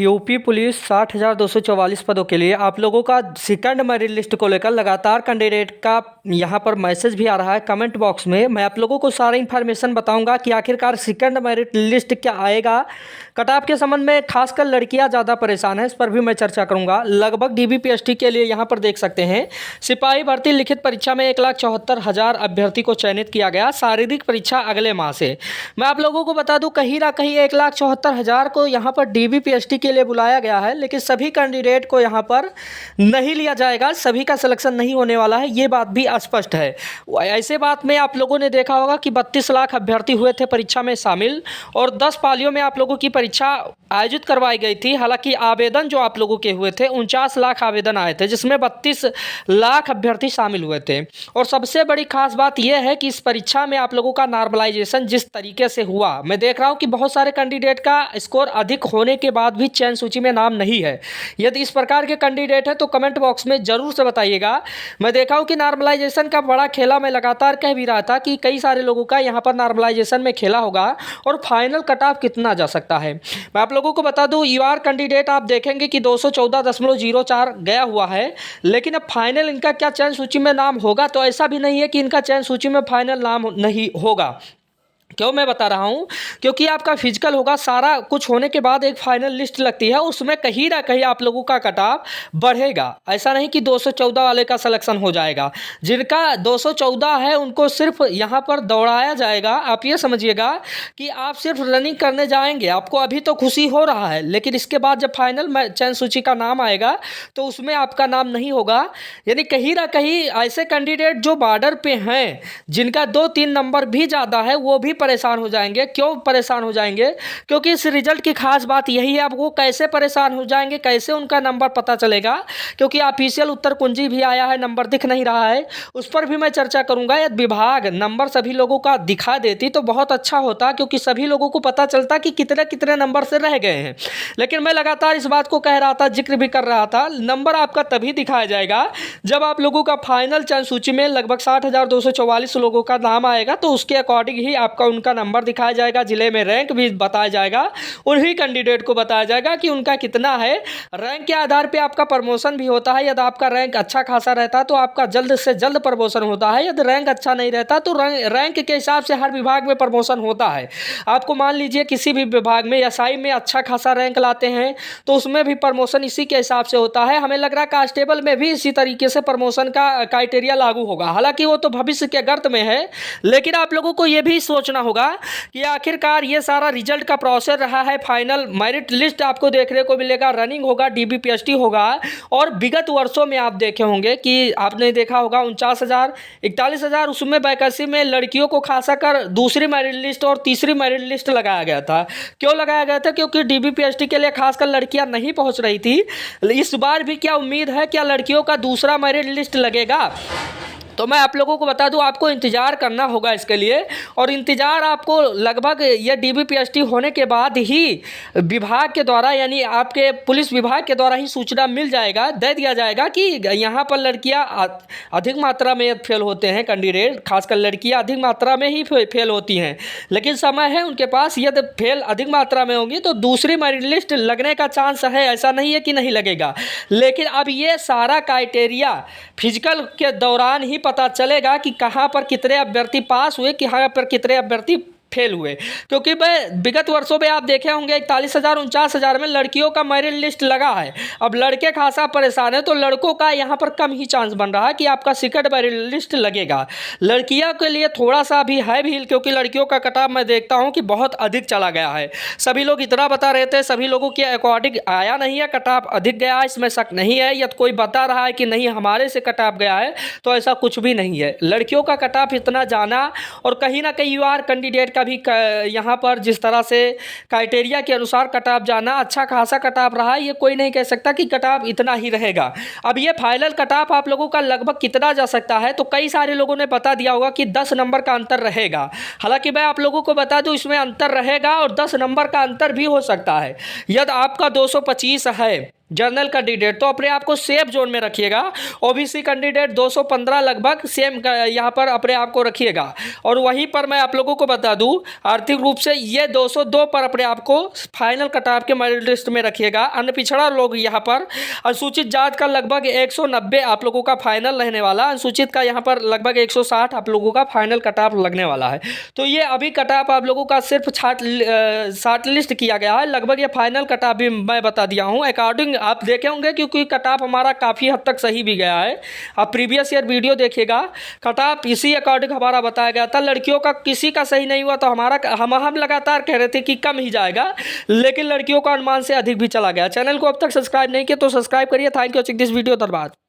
UP police 60,244 पदों के लिए आप लोगों का सेकंड मेरिट लिस्ट को लेकर लगातार कैंडिडेट का यहां पर मैसेज भी आ रहा है कमेंट बॉक्स में। मैं आप लोगों को सारा इन्फॉर्मेशन बताऊंगा कि आखिरकार सेकंड मेरिट लिस्ट क्या आएगा। कट ऑफ के संबंध में खासकर लड़कियां ज़्यादा परेशान हैं, इस पर भी मैं चर्चा करूंगा। लगभग डीबीपीएसटी के लिए यहाँ पर देख सकते हैं सिपाही भर्ती लिखित परीक्षा में 1,74,000 अभ्यर्थी को चयनित किया गया। शारीरिक परीक्षा अगले माह से। मैं आप लोगों को बता दूं कहीं ना कहीं 1,74,000 को यहाँ पर डीबीपीएसटी के लिए बुलाया गया है, लेकिन सभी कैंडिडेट को यहाँ पर नहीं लिया जाएगा, सभी का सिलेक्शन नहीं होने वाला है, ये बात भी स्पष्ट है। ऐसे बात में आप लोगों ने देखा होगा कि 32 लाख अभ्यर्थी हुए थे परीक्षा में शामिल और 10 पालियों में आप लोगों की परीक्षा आयोजित करवाई गई थी। हालांकि आवेदन जो आप लोगों के हुए थे 49 लाख आवेदन आए थे, जिसमें 32 लाख अभ्यर्थी शामिल हुए थे। और सबसे बड़ी खास बात यह है कि इस परीक्षा में आप लोगों का नॉर्मलाइजेशन जिस तरीके से हुआ, मैं देख रहा हूं कि बहुत सारे कैंडिडेट का स्कोर अधिक होने के बाद भी चयन सूची में नाम नहीं है। यदि इस प्रकार के कैंडिडेट है तो कमेंट बॉक्स में जरूर से बताइएगा। मैं देखा हूं कि नॉर्मलाइजेशन का बड़ा खेला, मैं लगातार कह भी रहा था कि कई सारे लोगों का यहां पर नॉर्मलाइजेशन में खेला होगा और फाइनल कट ऑफ कितना जा सकता है। मैं आप लोगों को बता दूं यूआर कैंडिडेट आप देखेंगे कि 214.04 गया हुआ है, लेकिन अब फाइनल इनका क्या चयन सूची में नाम होगा, तो ऐसा भी नहीं है कि इनका चयन सूची में फाइनल नाम नहीं होगा। क्यों मैं बता रहा हूं, क्योंकि आपका फिजिकल होगा, सारा कुछ होने के बाद एक फाइनल लिस्ट लगती है, उसमें कहीं ना कहीं आप लोगों का कट ऑफ बढ़ेगा। ऐसा नहीं कि 214 वाले का सिलेक्शन हो जाएगा। जिनका 214 है उनको सिर्फ यहां पर दौड़ाया जाएगा। आप ये समझिएगा कि आप सिर्फ रनिंग करने जाएंगे, आपको अभी तो खुशी हो रहा है, लेकिन इसके बाद जब फाइनल चयन सूची का नाम आएगा तो उसमें आपका नाम नहीं होगा। यानी कहीं ना कहीं ऐसे कैंडिडेट जो बॉर्डर पे हैं, जिनका 2-3 नंबर भी ज़्यादा है, वो भी परेशान हो जाएंगे। क्यों परेशान हो जाएंगे? क्योंकि इस रिजल्ट की खास बात यही है। अब वो कैसे परेशान हो जाएंगे, कैसे उनका नंबर पता चलेगा? क्योंकि ऑफिशियल उत्तर कुंजी भी आया है, नंबर दिख नहीं रहा है, उस पर भी मैं चर्चा करूंगा। यदि विभाग नंबर सभी लोगों का दिखा देती तो बहुत अच्छा होता, क्योंकि सभी लोगों को पता चलता कि कितने कितने नंबर से रह गए हैं। लेकिन मैं लगातार इस बात को कह रहा था, जिक्र भी कर रहा था, नंबर आपका तभी दिखाया जाएगा जब आप लोगों का फाइनल चयन सूची में लगभग 60,244 लोगों का नाम आएगा, तो उसके अकॉर्डिंग ही आपका उनका नंबर दिखाया जाएगा। जिले में रैंक भी बताया जाएगा, उन्हीं कैंडिडेट को बताया जाएगा कि उनका कितना है। रैंक के आधार पे आपका प्रमोशन भी होता है। यदि आपका रैंक अच्छा खासा रहता तो आपका जल्द से जल्द प्रमोशन होता है। यदि रैंक अच्छा नहीं रहता तो रैंक के हिसाब से हर विभाग में प्रमोशन होता है। आपको मान लीजिए किसी भी विभाग में एसआई में अच्छा खासा रैंक लाते हैं तो उसमें भी प्रमोशन इसी के हिसाब से होता है। हमें लग रहा है कांस्टेबल में भी इसी तरीके से प्रमोशन का क्राइटेरिया लागू होगा। हालांकि वो तो भविष्य के गर्त में है, लेकिन आप लोगों को यह भी सोचना होगा कि आखिरकार ये सारा रिजल्ट का प्रोसेस रहा है। फाइनल मेरिट लिस्ट आपको देखने को मिलेगा, रनिंग होगा, डीबीपीएसटी होगा। और विगत वर्षों में आप देखे होंगे कि आपने देखा होगा 49,000 41,000 उसमें वैकेंसी में लड़कियों को खासा कर दूसरी मेरिट लिस्ट और तीसरी मेरिट लिस्ट लगाया गया था। क्यों लगाया गया था? क्योंकि डीबीपीएसटी के लिए खासकर लड़कियां नहीं पहुंच रही थी। इस बार भी क्या उम्मीद है, क्या लड़कियों का दूसरा मेरिट लिस्ट लगेगा? तो मैं आप लोगों को बता दूं, आपको इंतज़ार करना होगा इसके लिए। और इंतज़ार आपको लगभग ये डीबीपीएसटी होने के बाद ही विभाग के द्वारा, यानी आपके पुलिस विभाग के द्वारा ही सूचना मिल जाएगा, दे दिया जाएगा कि यहाँ पर लड़कियाँ अधिक मात्रा में फेल होते हैं कैंडिडेट, खासकर लड़कियाँ अधिक मात्रा में ही फेल होती हैं। लेकिन समय है उनके पास, यदि फेल अधिक मात्रा में होंगी तो दूसरी मेरिट लिस्ट लगने का चांस है। ऐसा नहीं है कि नहीं लगेगा, लेकिन अब ये सारा क्राइटेरिया फिजिकल के दौरान ही पता चलेगा कि कहां पर कितने अभ्यर्थी पास हुए, कहां पर कितने अभ्यर्थी फेल हुए। क्योंकि विगत वर्षों में आप देखे होंगे 41,000 49,000 में लड़कियों का मेरिट लिस्ट लगा है। अब लड़के खासा परेशान है, तो लड़कों का यहां पर कम ही चांस बन रहा है कि आपका सेकंड मेरिट लिस्ट लगेगा। लड़कियों के लिए थोड़ा सा भी है भी, क्योंकि लड़कियों का कट ऑफ मैं देखता हूं कि बहुत अधिक चला गया है। सभी लोग इतना बता रहे थे, सभी लोगों के अकॉर्डिंग आया नहीं है, कट ऑफ अधिक गया है, इसमें शक नहीं है। यदि कोई बता रहा है कि नहीं हमारे से कट ऑफ गया है, तो ऐसा कुछ भी नहीं है। लड़कियों का कट ऑफ इतना जाना, और कहीं ना कहीं यूआर कैंडिडेट का भी यहाँ पर जिस तरह से क्राइटेरिया के अनुसार कट ऑफ जाना, अच्छा खासा कट ऑफ रहा है। ये कोई नहीं कह सकता कि कट ऑफ इतना ही रहेगा। अब ये फाइनल कट ऑफ आप लोगों का लगभग कितना जा सकता है, तो कई सारे लोगों ने बता दिया होगा कि 10 नंबर का अंतर रहेगा। हालांकि मैं आप लोगों को बता दूं इसमें अंतर रहेगा और 10 नंबर का अंतर भी हो सकता है। यदि आपका 225 है, जनरल कैंडिडेट तो अपने आप को सेफ जोन में रखिएगा। ओबीसी कैंडिडेट 215 लगभग सेम यहाँ पर अपने आप को रखिएगा। और वहीं पर मैं आप लोगों को बता दूं, आर्थिक रूप से ये 202 पर अपने आप को फाइनल कट ऑफ के मेरिट लिस्ट में रखिएगा। अन्य पिछड़ा लोग यहाँ पर अनुसूचित जात का लगभग 190 आप लोगों का फाइनल रहने वाला, अनुसूचित का यहाँ पर लगभग 160 आप लोगों का फाइनल कट ऑफ लगने वाला है। तो ये अभी कट ऑफ आप लोगों का सिर्फ शॉर्ट लिस्ट किया गया है, लगभग ये फाइनल कट ऑफ भी मैं बता दिया हूँ। अकॉर्डिंग आप देखे होंगे क्योंकि कट ऑफ हमारा काफ़ी हद तक सही भी गया है। आप प्रीवियस ईयर वीडियो देखिएगा, कट ऑफ इसी अकॉर्डिंग हमारा बताया गया था। लड़कियों का किसी का सही नहीं हुआ तो हम लगातार कह रहे थे कि कम ही जाएगा, लेकिन लड़कियों का अनुमान से अधिक भी चला गया। चैनल को अब तक सब्सक्राइब नहीं किया तो सब्सक्राइब करिए। Thank you watching this video. धन्यवाद।